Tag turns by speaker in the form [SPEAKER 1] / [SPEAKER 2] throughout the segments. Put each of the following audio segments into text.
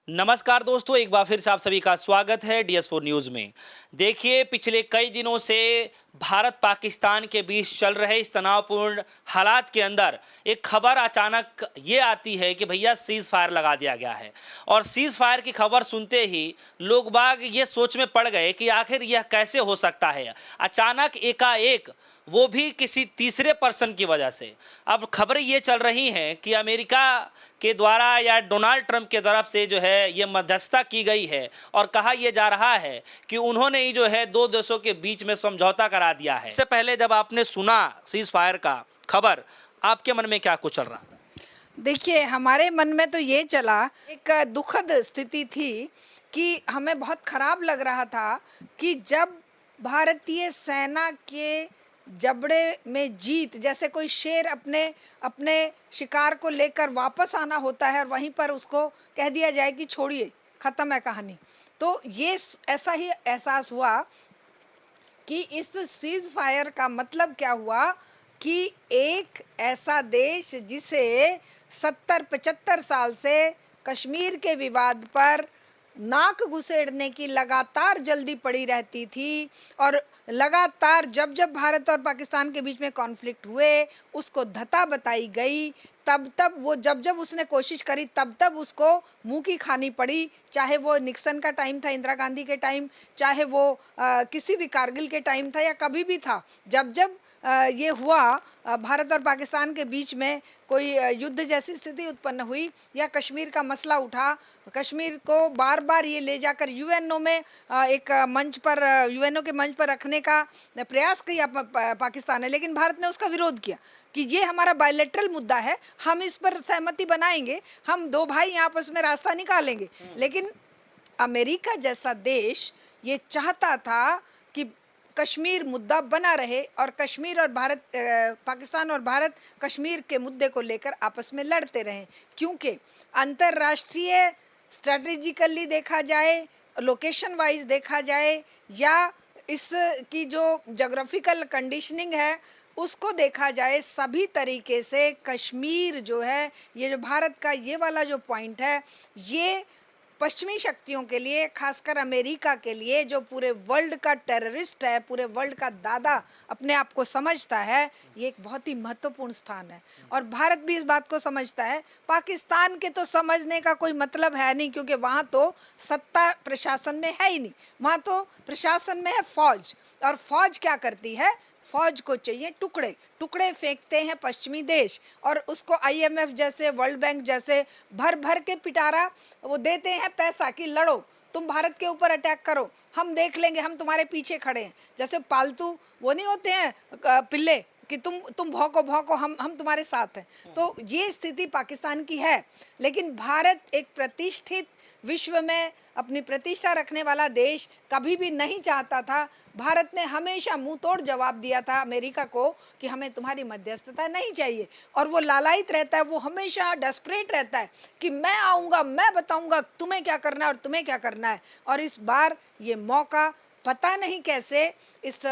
[SPEAKER 1] नमस्कार दोस्तों, एक बार फिर से आप सभी का स्वागत है DS4 न्यूज़ में। देखिए, पिछले कई दिनों से भारत पाकिस्तान के बीच चल रहे इस तनावपूर्ण हालात के अंदर एक खबर अचानक ये आती है कि भैया सीज़ फायर लगा दिया गया है। और सीज़ फायर की खबर सुनते ही लोग बाग ये सोच में पड़ गए कि आखिर यह कैसे हो सकता है, अचानक एकाएक, वो भी किसी तीसरे पर्सन की वजह से। अब खबरें ये चल रही हैं कि अमेरिका के द्वारा या डोनाल्ड ट्रंप के तरफ से जो है ये मध्यस्थता की गई है और कहा यह जा रहा है कि उन्होंने ही जो है दो देशों के बीच में समझौता करा दिया है। इससे पहले जब आपने सुना सीज फायर का खबर, आपके मन में क्या कुछ चल रहा था?
[SPEAKER 2] देखिए, हमारे मन में तो ये चला, एक दुखद स्थिति थी कि हमें बहुत खराब लग रहा था कि जब भारतीय सेना के जबड़े में जीत, जैसे कोई शेर अपने अपने शिकार को लेकर वापस आना होता है और वहीं पर उसको कह दिया जाए कि छोड़िए, ख़त्म है कहानी। तो ये ऐसा ही एहसास हुआ कि इस सीज फायर का मतलब क्या हुआ कि एक ऐसा देश जिसे 70-75 साल से कश्मीर के विवाद पर नाक घुसेड़ने की लगातार जल्दी पड़ी रहती थी और लगातार जब जब भारत और पाकिस्तान के बीच में कॉन्फ्लिक्ट हुए उसको धता बताई गई, तब तब वो जब जब उसने कोशिश करी तब तब उसको मुंह की खानी पड़ी। चाहे वो निक्सन का टाइम था, इंदिरा गांधी के टाइम, चाहे वो किसी भी कारगिल के टाइम था या कभी भी था, जब जब ये हुआ, भारत और पाकिस्तान के बीच में कोई युद्ध जैसी स्थिति उत्पन्न हुई या कश्मीर का मसला उठा, कश्मीर को बार बार ये ले जाकर यूएनओ में एक मंच पर, यूएनओ के मंच पर रखने का प्रयास किया पाकिस्तान ने, लेकिन भारत ने उसका विरोध किया कि ये हमारा बायलैटरल मुद्दा है, हम इस पर सहमति बनाएंगे, हम दो भाई आपस में रास्ता निकालेंगे। लेकिन अमेरिका जैसा देश ये चाहता था कि कश्मीर मुद्दा बना रहे और कश्मीर और भारत, पाकिस्तान और भारत कश्मीर के मुद्दे को लेकर आपस में लड़ते रहें, क्योंकि अंतर्राष्ट्रीय स्ट्रेटेजिकली देखा जाए, लोकेशन वाइज देखा जाए या इसकी जो जोग्राफिकल कंडीशनिंग है उसको देखा जाए, सभी तरीके से कश्मीर जो है, ये जो भारत का ये वाला जो पॉइंट है, ये पश्चिमी शक्तियों के लिए, खासकर अमेरिका के लिए जो पूरे वर्ल्ड का टेररिस्ट है, पूरे वर्ल्ड का दादा अपने आप को समझता है, ये एक बहुत ही महत्वपूर्ण स्थान है। और भारत भी इस बात को समझता है। पाकिस्तान के तो समझने का कोई मतलब है नहीं, क्योंकि वहाँ तो सत्ता प्रशासन में है ही नहीं, वहाँ तो प्रशासन में है फौज। और फौज क्या करती है? फौज को चाहिए टुकड़े टुकड़े फेंकते हैं पश्चिमी देश, और उसको IMF जैसे, वर्ल्ड बैंक जैसे भर भर के पिटारा वो देते हैं पैसा कि लड़ो, तुम भारत के ऊपर अटैक करो, हम देख लेंगे, हम तुम्हारे पीछे खड़े हैं। जैसे पालतू वो नहीं होते हैं पिल्ले कि तुम भौंको भौंको, हम तुम्हारे साथ हैं। तो ये स्थिति पाकिस्तान की है। लेकिन भारत एक प्रतिष्ठित, विश्व में अपनी प्रतिष्ठा रखने वाला देश कभी भी नहीं चाहता था। भारत ने हमेशा मुंह तोड़ जवाब दिया था अमेरिका को कि हमें तुम्हारी मध्यस्थता नहीं चाहिए, और वो लालायित रहता है, वो हमेशा डेस्परेट रहता है कि मैं आऊँगा, मैं बताऊँगा तुम्हें क्या करना है और तुम्हें क्या करना है। और इस बार ये मौका पता नहीं कैसे इस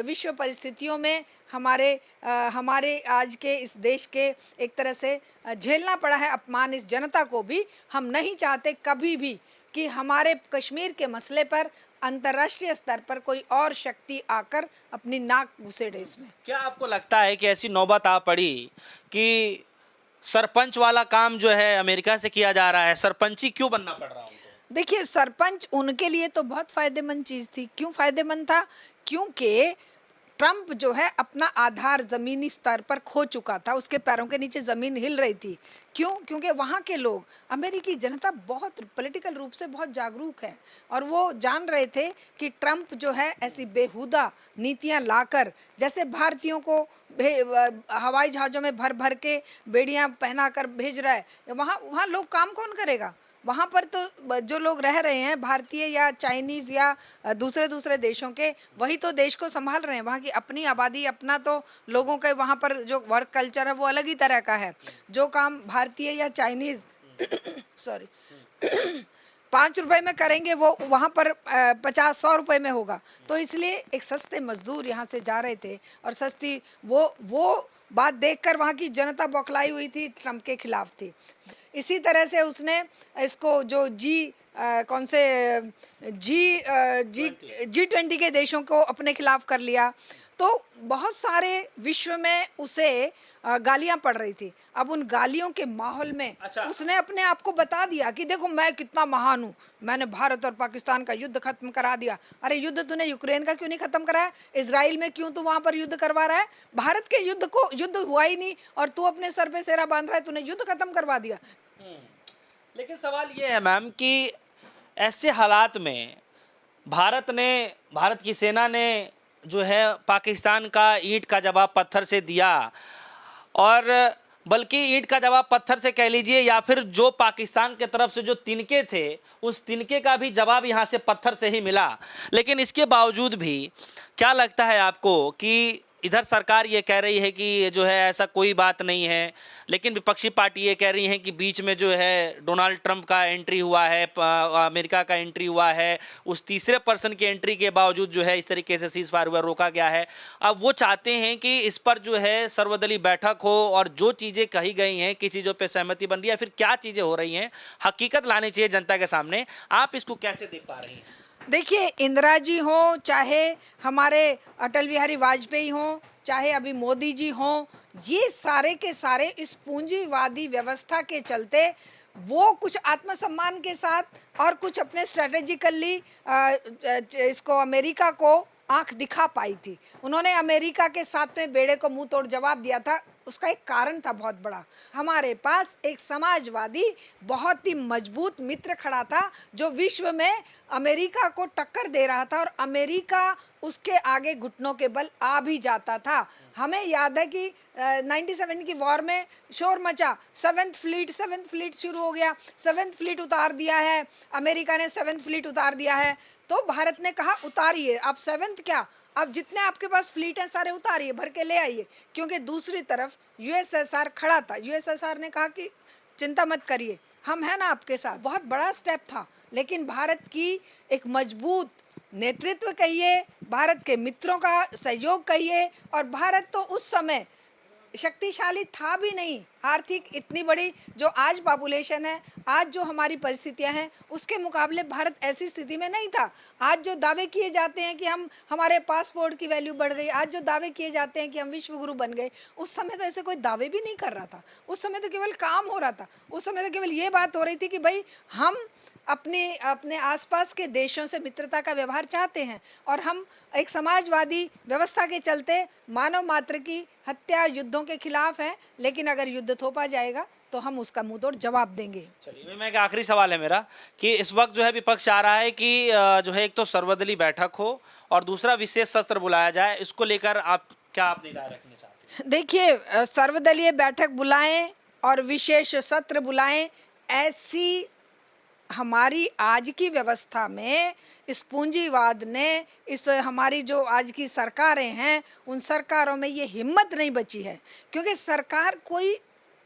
[SPEAKER 2] विश्व परिस्थितियों में हमारे आज के इस देश के एक तरह से झेलना पड़ा है अपमान। इस जनता को भी हम नहीं चाहते कभी भी कि हमारे कश्मीर के मसले पर अंतर्राष्ट्रीय स्तर पर कोई और शक्ति आकर अपनी नाक घुसेड़े इसमें।
[SPEAKER 1] क्या आपको लगता है कि ऐसी नौबत आ पड़ी कि सरपंच वाला काम जो है अमेरिका से किया जा रहा है, सरपंची क्यों बनना पड़ रहा है?
[SPEAKER 2] देखिए, सरपंच उनके लिए तो बहुत फ़ायदेमंद चीज़ थी। क्यों फ़ायदेमंद था? क्योंकि ट्रंप जो है अपना आधार ज़मीनी स्तर पर खो चुका था, उसके पैरों के नीचे ज़मीन हिल रही थी। क्यों? क्योंकि वहाँ के लोग, अमेरिकी जनता बहुत पॉलिटिकल रूप से बहुत जागरूक है, और वो जान रहे थे कि ट्रंप जो है ऐसी बेहुदा नीतियाँ लाकर, जैसे भारतीयों को हवाई जहाज़ों में भर भर के बेड़ियाँ पहनाकर भेज रहा है, वहाँ लोग काम कौन करेगा? वहाँ पर तो जो लोग रह रहे हैं, भारतीय या चाइनीज़ या दूसरे देशों के, वही तो देश को संभाल रहे हैं। वहाँ की अपनी आबादी, अपना तो लोगों के वहाँ पर जो वर्क कल्चर है वो अलग ही तरह का है। जो काम भारतीय या चाइनीज़ सॉरी 5 रुपए में करेंगे वो वहाँ पर 50-100 रुपए में होगा। तो इसलिए एक सस्ते मजदूर यहाँ से जा रहे थे, और सस्ती वो बात देखकर वहाँ की जनता बौखलाई हुई थी, ट्रंप के खिलाफ थी। इसी तरह से उसने इसको जो कौन से G20 के देशों को अपने खिलाफ कर लिया। तो बहुत सारे विश्व में उसे गालियां पड़ रही थी। अब उन गालियों के माहौल में
[SPEAKER 1] अच्छा।
[SPEAKER 2] उसने अपने आप को बता दिया कि देखो मैं कितना महान हूँ, मैंने भारत और पाकिस्तान का युद्ध खत्म करा दिया। अरे युद्ध तूने यूक्रेन का क्यों नहीं खत्म कराया? इजराइल में क्यों तू वहां पर युद्ध करवा रहा है? भारत के युद्ध हुआ ही नहीं और तू अपने सर पे सेरा बांध रहा है, तूने युद्ध खत्म करवा दिया।
[SPEAKER 1] लेकिन सवाल ये है मैम कि ऐसे हालात में भारत की सेना ने जो है पाकिस्तान का ईंट का जवाब पत्थर से दिया, और बल्कि ईंट का जवाब पत्थर से कह लीजिए या फिर जो पाकिस्तान के तरफ से जो तिनके थे उस तिनके का भी जवाब यहाँ से पत्थर से ही मिला। लेकिन इसके बावजूद भी क्या लगता है आपको कि इधर सरकार ये कह रही है कि जो है ऐसा कोई बात नहीं है, लेकिन विपक्षी पार्टी ये कह रही है कि बीच में जो है डोनाल्ड ट्रंप का एंट्री हुआ है, अमेरिका का एंट्री हुआ है, उस तीसरे पर्सन की एंट्री के बावजूद जो है इस तरीके से सीज फायर हुआ, रोका गया है। अब वो चाहते हैं कि इस पर जो है सर्वदलीय बैठक हो और जो चीज़ें कही गई हैं किस चीज़ों पर सहमति बन रही है, फिर क्या चीज़ें हो रही हैं, हकीकत लानी चाहिए जनता के सामने। आप इसको कैसे देख पा रही हैं?
[SPEAKER 2] देखिए, इंदिरा जी हो, चाहे हमारे अटल बिहारी वाजपेयी हो, चाहे अभी मोदी जी हो, ये सारे के सारे इस पूंजीवादी व्यवस्था के चलते वो कुछ आत्मसम्मान के साथ और कुछ अपने स्ट्रेटेजिकली इसको अमेरिका को आंख दिखा पाई थी। उन्होंने अमेरिका के 7वें बेड़े को मुंह तोड़ जवाब दिया था। उसका एक कारण था बहुत बड़ा, हमारे पास एक समाजवादी बहुत ही मजबूत मित्र खड़ा था जो विश्व में अमेरिका को टक्कर दे रहा था, और अमेरिका उसके आगे घुटनों के बल आ भी जाता था। हमें याद है कि 97 की वॉर में शोर मचा, सेवेंथ फ्लीट शुरू हो गया, सेवेंथ फ्लीट उतार दिया है, अमेरिका ने सेवेंथ फ्लीट उतार दिया है। तो भारत ने कहा उतारिए, आप सेवेंथ क्या, अब जितने आपके पास फ्लीट हैं सारे उतारिए, भर के ले आइए, क्योंकि दूसरी तरफ यूएसएसआर खड़ा था। यूएसएसआर ने कहा कि चिंता मत करिए, हम हैं ना आपके साथ। बहुत बड़ा स्टेप था, लेकिन भारत की एक मजबूत नेतृत्व कहिए, भारत के मित्रों का सहयोग कहिए, और भारत तो उस समय शक्तिशाली था भी नहीं। आर्थिक इतनी बड़ी जो आज पॉपुलेशन है, आज जो हमारी परिस्थितियां हैं, उसके मुकाबले भारत ऐसी स्थिति में नहीं था। आज जो दावे किए जाते हैं कि हमारे पासपोर्ट की वैल्यू बढ़ गई, आज जो दावे किए जाते हैं कि हम विश्व गुरु बन गए, उस समय तो ऐसे कोई दावे भी नहीं कर रहा था। उस समय तो केवल काम हो रहा था। उस समय तो केवल ये बात हो रही थी कि भाई हम अपने आसपास के देशों से मित्रता का व्यवहार चाहते हैं, और हम एक समाजवादी व्यवस्था के चलते मानव मात्र की हत्या युद्धों के खिलाफ हैं, लेकिन अगर युद्ध थोपा जाएगा तो हम उसका मुंहतोड़ जवाब देंगे।
[SPEAKER 1] चलिए, मैं एक आखिरी सवाल है मेरा कि इस वक्त जो है विपक्ष आ रहा है कि जो है एक तो सर्वदलीय बैठक हो और दूसरा विशेष सत्र बुलाया जाए, इसको लेकर आप क्या अपनी राय रखना चाहते हैं?
[SPEAKER 2] देखिए, सर्वदलीय बैठक बुलाएं और विशेष सत्र बुलाएं, ऐसी हमारी आज की व्यवस्था में इस पूंजीवाद ने, इस हमारी जो आज की सरकारें हैं, उन सरकारों में ये हिम्मत नहीं बची है। क्योंकि सरकार कोई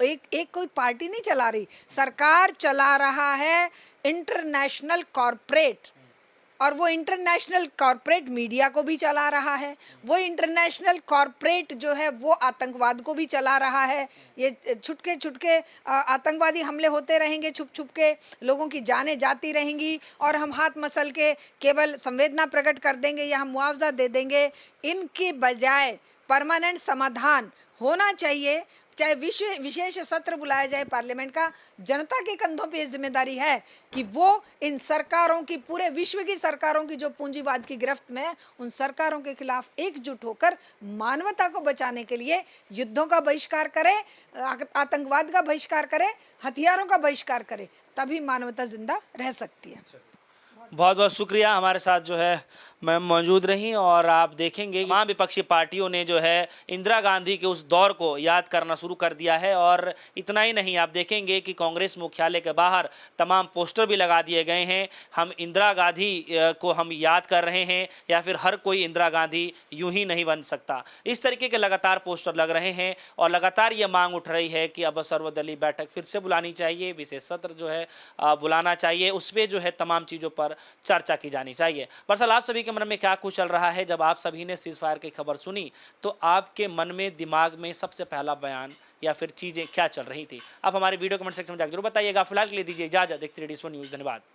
[SPEAKER 2] एक कोई पार्टी नहीं चला रही, सरकार चला रहा है इंटरनेशनल कॉरपोरेट, और वो इंटरनेशनल कॉरपोरेट मीडिया को भी चला रहा है, वो इंटरनेशनल कॉरपोरेट जो है वो आतंकवाद को भी चला रहा है। ये छुटके आतंकवादी हमले होते रहेंगे, छुप के लोगों की जानें जाती रहेंगी, और हम हाथ मसल के केवल संवेदना प्रकट कर देंगे या हम मुआवजा दे देंगे। इनकी बजाय परमानेंट समाधान होना चाहिए, चाहे विशेष सत्र बुलाया जाए पार्लियामेंट का। जनता के कंधों पे जिम्मेदारी है कि वो इन सरकारों की, पूरे विश्व की सरकारों की जो पूंजीवाद की गिरफ्त में है, उन सरकारों के खिलाफ एकजुट होकर मानवता को बचाने के लिए युद्धों का बहिष्कार करे, आतंकवाद का बहिष्कार करे, हथियारों का बहिष्कार करे, तभी मानवता जिंदा रह सकती है।
[SPEAKER 1] बहुत बहुत शुक्रिया, हमारे साथ जो है मैम मौजूद रहीं, और आप देखेंगे वहाँ विपक्षी पार्टियों ने जो है इंदिरा गांधी के उस दौर को याद करना शुरू कर दिया है। और इतना ही नहीं, आप देखेंगे कि कांग्रेस मुख्यालय के बाहर तमाम पोस्टर भी लगा दिए गए हैं, हम इंदिरा गांधी को हम याद कर रहे हैं, या फिर हर कोई इंदिरा गांधी यूं ही नहीं बन सकता। इस तरीके के लगातार पोस्टर लग रहे हैं, और लगातार ये मांग उठ रही है कि अब सर्वदलीय बैठक फिर से बुलानी चाहिए, विशेष सत्र जो है बुलाना चाहिए, उस पर जो है तमाम चीज़ों पर पर चर्चा की जानी चाहिए। दरअसल आप सभी के मन में क्या कुछ चल रहा है जब आप सभी ने सीज फायर की खबर सुनी, तो आपके मन में दिमाग में सबसे पहला बयान या फिर चीज़ें क्या चल रही थी? आप हमारे वीडियो कमेंट सेक्शन में जाकर जरूर बताइएगा। फिलहाल के लिए दीजिए इजाजत। देखते रहिए DS1 न्यूज़। धन्यवाद।